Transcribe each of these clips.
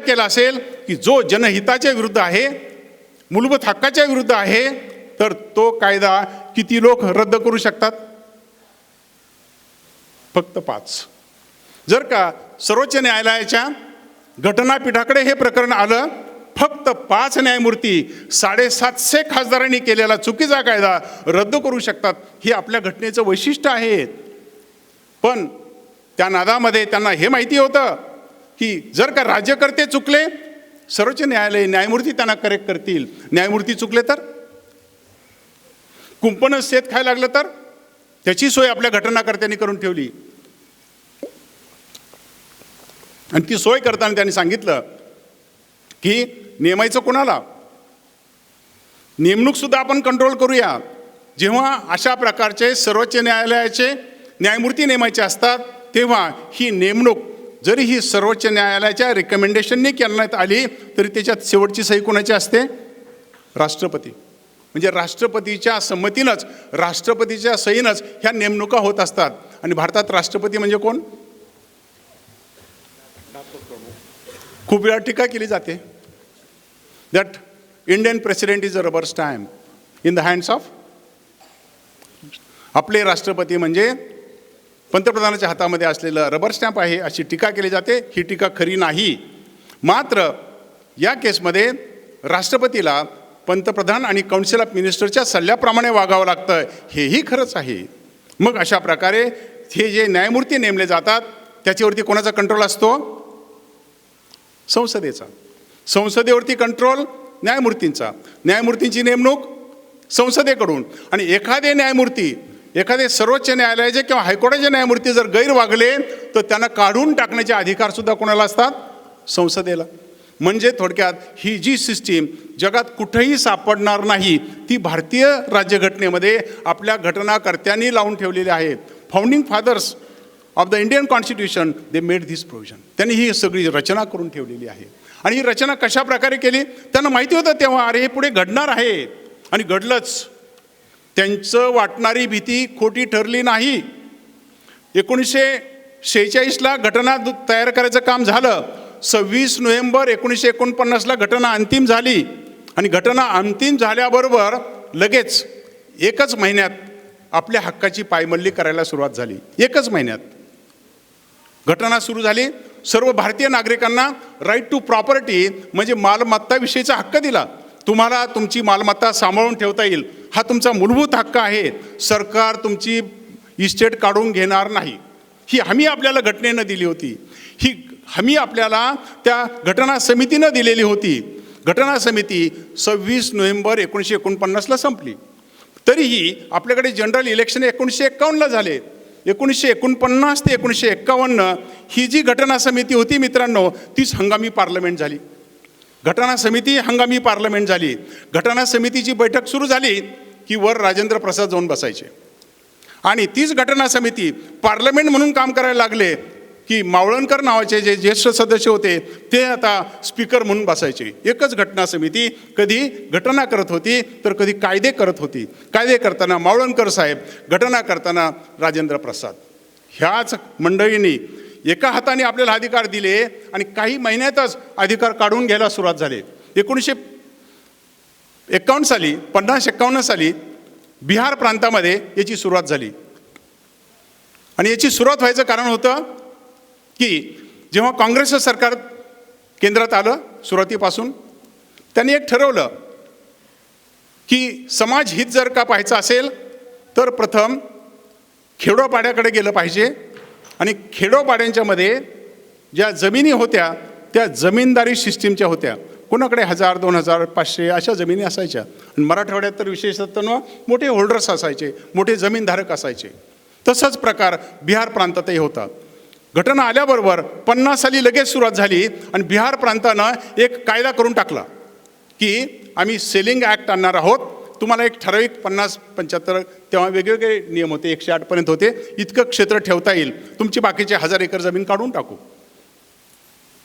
केला असेल की जो जनहिताच्या विरुद्ध आहे, मूलभूत हक्काच्या विरुद्ध आहे, तर तो कायदा किती लोक रद्द करू शकतात? फक्त 5. जर का सर्वोच्च न्यायालयाच्या घटनापीठाकडे हे प्रकरण आलं, फक्त 5 न्यायमूर्ती 750 खासदारांनी केलेला चुकीचा कायदा रद्द करू शकतात. हे आपल्या घटनेचं वैशिष्ट्य आहे. पण त्या नादामध्ये त्यांना हे माहिती होतं की जर का राज्यकर्ते चुकले, सर्वोच्च न्यायालय न्यायमूर्ती त्यांना करेक्ट करतील. न्यायमूर्ती चुकले तर, कुंपणच शेत खायला लागलं तर, त्याची सोय आपल्या घटनाकर्त्यांनी करून ठेवली. आणि ती सोय करताना त्यांनी सांगितलं की नेमायचं कोणाला, नेमणूक सुद्धा आपण कंट्रोल करूया. जेव्हा अशा प्रकारचे सर्वोच्च न्यायालयाचे न्यायमूर्ती नेमायचे असतात, तेव्हा ही नेमणूक जरी ही सर्वोच्च न्यायालयाच्या रिकमेंडेशनने करण्यात आली तरी त्याच्यात शेवटची सही कोणाची असते? राष्ट्रपती. म्हणजे राष्ट्रपतीच्या संमतीनंच, राष्ट्रपतीच्या सहीनंच ह्या नेमणुका होत असतात. आणि भारतात राष्ट्रपती म्हणजे कोण? खूप वेळा टीका केली जाते that Indian president is a rubber stamp in the hands of. आपले राष्ट्रपती म्हणजे पंतप्रधानाच्या हातामध्ये असलेलं रबर स्टॅम्प आहे अशी टीका केली जाते. ही टीका खरी नाही. मात्र या केसमध्ये राष्ट्रपतीला पंतप्रधान आणि काउन्सिल ऑफ मिनिस्टरच्या सल्ल्याप्रमाणे वागावं लागतं, हेही खरंच आहे. मग अशा प्रकारे हे जे न्यायमूर्ती नेमले जातात त्याच्यावरती कोणाचा कंट्रोल असतो? संसदेचा. संसदेवरती कंट्रोल न्यायमूर्तींचा. न्यायमूर्तींची नेमणूक संसदेकडून. आणि एखादे सर्वोच्च न्यायालयाचे किंवा हायकोर्टाचे न्यायमूर्ती जर गैर वागले तर त्यांना काढून टाकण्याचे अधिकार सुद्धा कोणाला असतात? संसदेला. म्हणजे थोडक्यात ही जी सिस्टीम जगात कुठेही सापडणार नाही, ती भारतीय राज्यघटनेमध्ये आपल्या घटनाकर्त्यांनी लावून ठेवलेली आहे. Founding fathers of the Indian constitution they made this provision. त्यांनी ही सगळी रचना करून ठेवलेली आहे. आणि ही रचना कशा प्रकारे केली? त्यांना माहिती होतं तेव्हा, अरे हे पुढे घडणार आहे. आणि घडलंच. त्यांचं वाटणारी भीती खोटी ठरली नाही. 1946ला घटना तयार करायचं काम झालं. 26 नोव्हेंबर 1949ला घटना अंतिम झाली. आणि घटना अंतिम झाल्याबरोबर लगेच 1च महिन्यात आपल्या हक्काची पायमल्ली करायला सुरुवात झाली. 1च महिन्यात घटना सुरू झाली. सर्व भारतीय नागरिकांना राईट टू प्रॉपर्टी म्हणजे मालमत्ताविषयीचा हक्क दिला. तुम्हाला तुमची मालमत्ता सांभाळून ठेवता येईल, हा तुमचा मूलभूत हक्क आहे. सरकार तुमची इस्टेट काढून घेणार नाही, ही हमी आपल्याला घटनेनं दिली होती. ही हमी आपल्याला त्या घटना समितीनं दिलेली होती. घटना समिती 26 नोव्हेंबर 1949ला संपली. तरीही आपल्याकडे जनरल इलेक्शन 1951ला झाले. 1949 ते 1951 ही जी घटना समिती होती मित्रांनो, तीच हंगामी पार्लमेंट झाली. घटना समिती हंगामी पार्लमेंट झाली. घटना समितीची बैठक सुरू झाली की वर राजेंद्र प्रसाद जाऊन बसायचे. आणि तीच घटना समिती पार्लमेंट म्हणून काम करायला लागले की मावळणकर नावाचे जे ज्येष्ठ सदस्य होते ते आता स्पीकर म्हणून बसायचे. एकच घटना समिती कधी घटना करत होती तर कधी कायदे करत होती. कायदे करताना मावळणकर साहेब, घटना करताना राजेंद्र प्रसाद. ह्याच मंडळींनी एका हाताने आपल्याला अधिकार दिले आणि काही महिन्यातच अधिकार काढून घ्यायला सुरुवात झाली. 1951 साली 50-51 साली बिहार प्रांतामध्ये याची सुरुवात झाली. आणि याची सुरुवात व्हायचं कारण होतं की जेव्हा काँग्रेसचं सरकार केंद्रात आलं, सुरुवातीपासून त्यांनी एक ठरवलं की समाज हित जर का पाहायचं असेल तर प्रथम खेडोपाड्याकडे गेलं पाहिजे. आणि खेडोपाड्यांच्यामध्ये ज्या जमिनी होत्या त्या जमीनदारी सिस्टीमच्या होत्या. कोणाकडे 1000, 2000, 500 अशा जमिनी असायच्या. आणि मराठवाड्यात तर विशेषतः मोठे होल्डर्स असायचे, मोठे जमीनधारक असायचे. तसाच प्रकार बिहार प्रांतातही होता. घटना आल्याबरोबर 50 साली लगेच सुरुवात झाली आणि बिहार प्रांतानं एक कायदा करून टाकला की आम्ही सेलिंग ॲक्ट आणणार आहोत. तुम्हाला एक ठराविक 50-75 तेव्हा वेगवेगळे नियम होते, 108 पर्यंत होते, इतकं क्षेत्र ठेवता येईल, तुमची बाकीचे 1000 एकर जमीन काढून टाकू.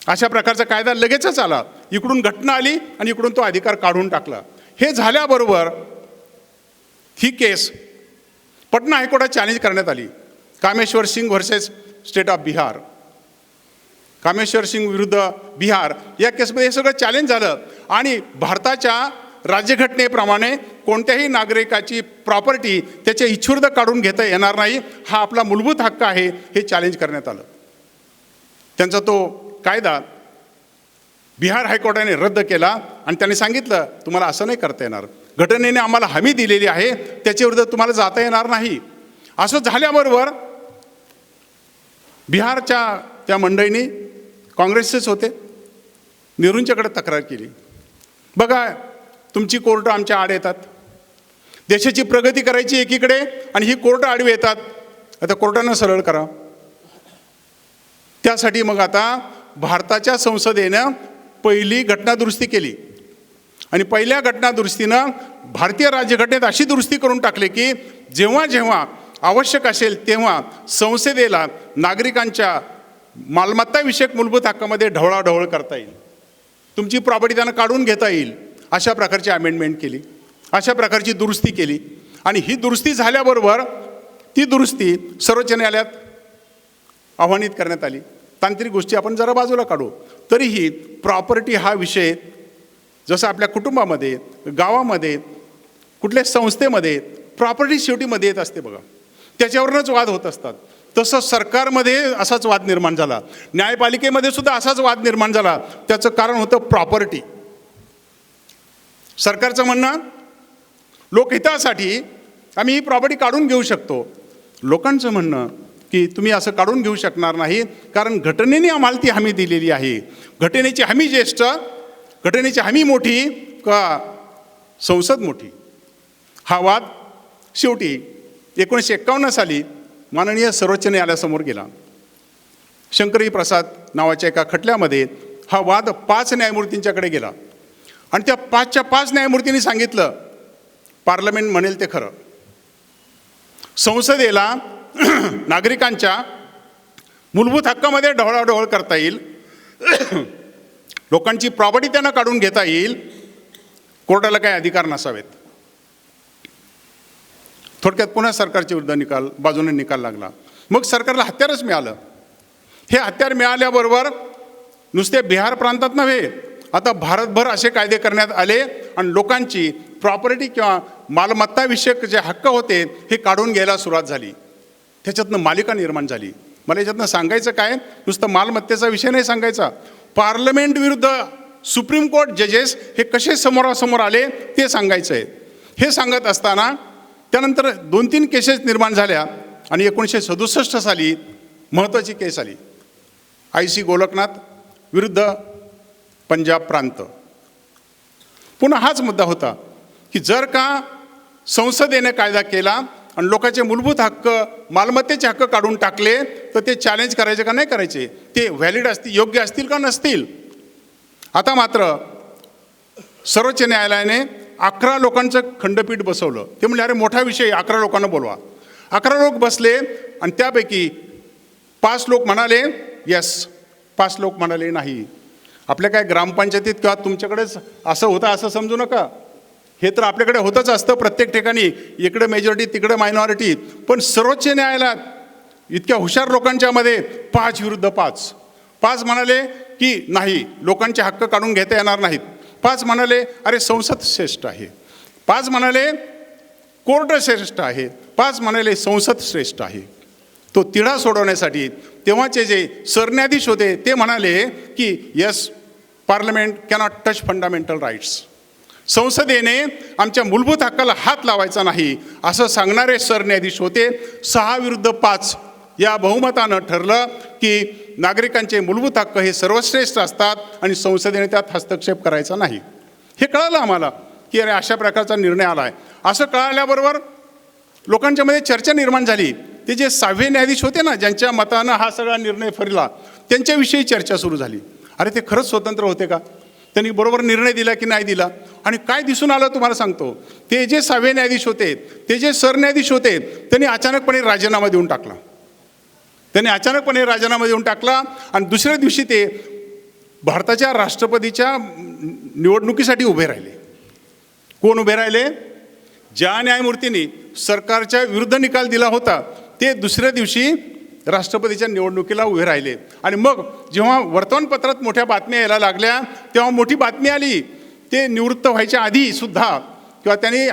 अशा प्रकारचा कायदा लगेचच आला. इकडून घटना आली आणि इकडून तो अधिकार काढून टाकला. हे झाल्याबरोबर ही केस पटना हायकोर्टात चॅलेंज करण्यात आली. Kameshwar Singh versus state of Bihar. Kameshwar Singh विरुद्ध बिहार या केसमध्ये हे सगळं चॅलेंज झालं आणि भारताच्या राज्यघटनेप्रमाणे कोणत्याही नागरिकाची प्रॉपर्टी त्याच्या इच्छुर्द काढून घेता येणार नाही, हा आपला मूलभूत हक्क आहे, हे चॅलेंज करण्यात आलं. त्यांचा तो कायदा बिहार हायकोर्टाने रद्द केला आणि त्यांनी सांगितलं तुम्हाला असं नाही करता येणार, घटनेने आम्हाला हमी दिलेली आहे, त्याच्याविरुद्ध तुम्हाला जाता येणार नाही. असं झाल्याबरोबर बिहारच्या त्या मंडळींनी, काँग्रेसचेच होते, नेहरूंच्याकडे तक्रार केली. बघा तुमची कोर्ट आमच्या आड येतात, देशाची प्रगती करायची एकीकडे आणि ही कोर्ट आडवी येतात, आता कोर्टानं सरळ करा. त्यासाठी मग आता भारताच्या संसदेनं पहिली घटनादुरुस्ती केली आणि पहिल्या घटनादुरुस्तीनं भारतीय राज्यघटनेत अशी दुरुस्ती करून टाकली की जेव्हा जेव्हा आवश्यक असेल तेव्हा संसदेला नागरिकांच्या मालमत्ताविषयक मूलभूत हक्कामध्ये ढवळाढवळ करता येईल, तुमची प्रॉपर्टी त्यांना काढून घेता येईल, अशा प्रकारची अमेंडमेंट केली, अशा प्रकारची दुरुस्ती केली. आणि ही दुरुस्ती झाल्याबरोबर ती दुरुस्ती सर्वोच्च न्यायालयात आव्हानित करण्यात आली. तांत्रिक गोष्टी आपण जरा बाजूला काढू, तरीही प्रॉपर्टी हा विषय जसं आपल्या कुटुंबामध्ये, गावामध्ये, कुठल्या संस्थेमध्ये प्रॉपर्टी शेवटी मध्ये येत असते बघा, त्याच्यावरूनच वाद होत असतात. तसं सरकारमध्ये असाच वाद निर्माण झाला, न्यायपालिकेमध्ये सुद्धा असाच वाद निर्माण झाला. त्याचं कारण होतं प्रॉपर्टी. सरकारचं म्हणणं लोकहितासाठी आम्ही ही प्रॉपर्टी काढून घेऊ शकतो, लोकांचं म्हणणं की तुम्ही असं काढून घेऊ शकणार नाही, कारण घटनेने आम्हाला ती हमी दिलेली आहे. घटनेची हमी ज्येष्ठ, घटनेची हमी मोठी का संसद मोठी, हा वाद शेवटी 1951 साली माननीय सर्वोच्च न्यायालयासमोर गेला. शंकरी प्रसाद नावाच्या एका खटल्यामध्ये हा वाद 5 न्यायमूर्तींच्याकडे गेला आणि त्या 5च्या 5 न्यायमूर्तींनी सांगितलं पार्लमेंट म्हणेल ते खरं, संसदेला नागरिकांच्या मूलभूत हक्कामध्ये ढवळाढवळ करता येईल, लोकांची प्रॉपर्टी त्यांना काढून घेता येईल, कोर्टाला काही अधिकार नसावेत. थोडक्यात पुन्हा सरकारच्या विरुद्ध बाजूने निकाल लागला. मग सरकारला हत्यारच मिळालं. हे हत्यार मिळाल्याबरोबर नुसते बिहार प्रांतात नव्हे, आता भारतभर असे कायदे करण्यात आले आणि लोकांची प्रॉपर्टी किंवा मालमत्ताविषयक जे हक्क होते हे काढून घ्यायला सुरुवात झाली. त्याच्यातनं मालिका निर्माण झाली. मला याच्यातनं सांगायचं काय, नुसतं मालमत्तेचा विषय नाही सांगायचा, पार्लमेंट विरुद्ध सुप्रीम कोर्ट जजेस हे कसे समोरासमोर आले ते सांगायचं आहे. हे सांगत असताना त्यानंतर 2-3 केसेस निर्माण झाल्या आणि 1967 साली महत्त्वाची केस आली, IC गोलकनाथ विरुद्ध पंजाब प्रांत. पुन्हा हाच मुद्दा होता की जर का संसदेने कायदा केला आणि लोकांचे मूलभूत हक्क, मालमत्तेचे हक्क काढून टाकले तर ते चॅलेंज करायचे का नाही करायचे, ते व्हॅलिड असतील, योग्य असतील का नसतील. आता मात्र सर्वोच्च न्यायालयाने 11 लोकांचं खंडपीठ बसवलं. ते म्हणजे अरे मोठा विषय, 11 लोकांना बोलवा. 11 लोक बसले आणि त्यापैकी 5 लोक म्हणाले येस, 5 लोक म्हणाले नाही. आपल्या काय ग्रामपंचायतीत किंवा तुमच्याकडेच असं होतं असं समजू नका, हे तर आपल्याकडे होतच असतं प्रत्येक ठिकाणी, इकडे मेजॉरिटी तिकडे मायनॉरिटी. पण सर्वोच्च न्यायालयात इतक्या हुशार लोकांच्यामध्ये 5 विरुद्ध 5. 5 म्हणाले की नाही, लोकांचे हक्क काढून घेता येणार नाहीत. 5 म्हणाले अरे संसद श्रेष्ठ आहे. 5 म्हणाले कोर्ट श्रेष्ठ आहे. 5 म्हणाले संसद श्रेष्ठ आहे. तो तिढा सोडवण्यासाठी तेव्हाचे जे सरन्यायाधीश होते ते म्हणाले की yes, parliament cannot touch fundamental rights. संसदेने आमच्या मूलभूत हक्काला हात लावायचा नाही असं सांगणारे सरन्यायाधीश होते. 6 विरुद्ध 5 या बहुमतानं ठरलं की नागरिकांचे मूलभूत हक्क हे सर्वश्रेष्ठ असतात आणि संसदेने त्यात हस्तक्षेप करायचा नाही. हे कळालं आम्हाला की अरे अशा प्रकारचा निर्णय आला आहे. असं कळाल्याबरोबर लोकांच्यामध्ये चर्चा निर्माण झाली. ते जे 6वे न्यायाधीश होते ना, ज्यांच्या मतानं हा सगळा निर्णय फरला, त्यांच्याविषयी चर्चा सुरू झाली. अरे ते खरंच स्वतंत्र होते का, त्यांनी बरोबर निर्णय दिला की नाही दिला. आणि काय दिसून आलं तुम्हाला सांगतो, ते जे 6वे न्यायाधीश होते, ते जे सरन्यायाधीश होते, त्यांनी अचानकपणे राजीनामा देऊन टाकला. आणि दुसऱ्या दिवशी ते भारताच्या राष्ट्रपतीच्या निवडणुकीसाठी उभे राहिले. कोण उभे राहिले? ज्या न्यायमूर्तींनी सरकारच्या विरुद्ध निकाल दिला होता ते दुसऱ्या दिवशी राष्ट्रपतीच्या निवडणुकीला उभे राहिले. आणि मग जेव्हा वर्तमानपत्रात मोठ्या बातम्या यायला लागल्या तेव्हा मोठी बातमी आली, ते निवृत्त व्हायच्या आधी सुद्धा किंवा त्यांनी